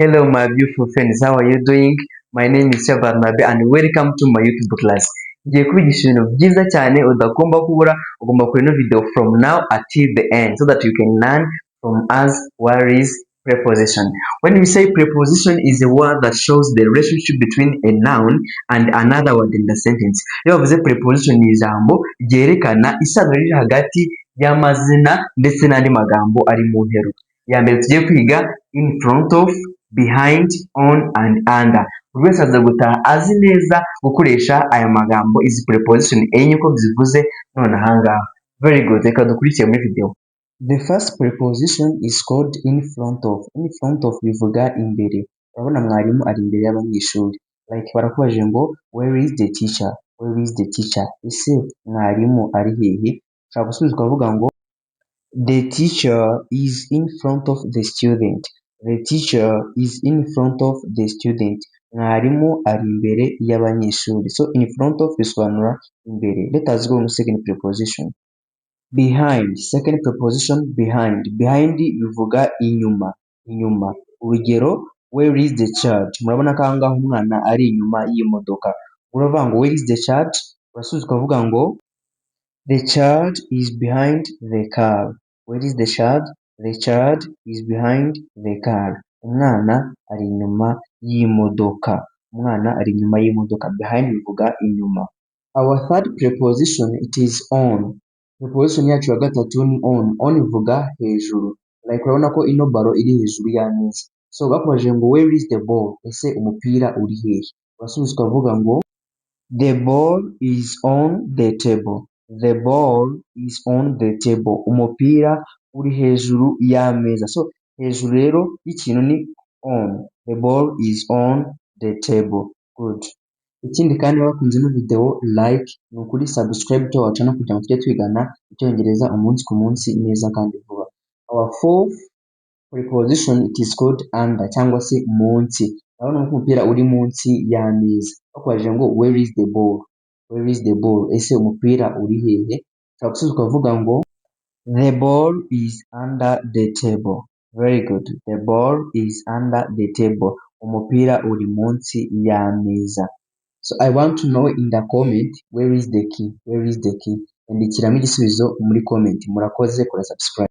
Hello, my beautiful friends. How are you doing? My name is Shabar Nabi and welcome to my YouTube class. Ngiye kubigisha ibintu byiza cyane udagomba kubura, ugomba kureba ino video from now until the end so that you can learn from us what is preposition. When we say preposition is a word that shows the relationship between a noun and another word in the sentence. Iyo bavuze preposition ni ijambo ryerekana isano riri hagati y'amazina ndetse n'andi magambo ari mu nteruro. Ya mbere tugiye kwiga in front of, behind, on and under. Buri wese aza gutaha azi neza gukoresha aya magambo izi preposition enye uko bizivuze none ahangaha. Very good, reka dukurikiye muri video. The first preposition is called in front of. In front of bivuga imbere. Urabona mwarimu ari imbere y'abanyeshuri. Like barakubajije ngo where is the teacher? Where is the teacher? Ese mwarimu ari hehe? Ushobora gusubiza ukavuga ngo the teacher is in front of the student. The teacher is in front of the student. Mwarimu ari imbere y'abanyeshuri. So in front of bisobanura imbere. Let us go on second preposition. Behind. Second preposition behind. Behind bivuga inyuma. Inyuma. Urugero where is the child? Murabona ko ahangaha umwana ari inyuma y'imodoka. Uravuga ngo where is the child? Urasubiza ukavuga ngo the child is behind the car. Where is the child? The child is behind the car. Umwana ari inyuma y'imodoka. Umwana ari inyuma y'imodoka. Behind bivuga inyuma. Our third preposition it is on. Preposition yacu ya gatatu ni on. On bivuga hejuru. Like urabona ko ino baro iri hejuru y'ameza. So bakubajije ngo where is the ball? Ese umupira uri hehe? Urasubiza ukavuga ngo the ball is on the table. The ball is on the table. Umupira uri hejuru y'ameza. So hejuru rero y'ikintu ni on. The ball is on the table. Good. Ikindi kandi bakunze ino video like ni ukuri subscribe to our channel kugira ngo tujye twigana icyongereza umunsi ku munsi neza kandi vuba. Our fourth preposition it is called under cyangwa se munsi. Urabona ko umupira uri munsi y'ameza. Bakubajije ngo where is the ball? Where is the ball? Ese umupira uri hehe? Ushobora gusubiza ukavuga ngo the ball is under the table. Very good. The ball is under the table. Umupira uri munsi y'ameza. So I want to know in the comment where is the key? Where is the key? Andikiramo igisubizo muri comment. Murakoze kora subscribe.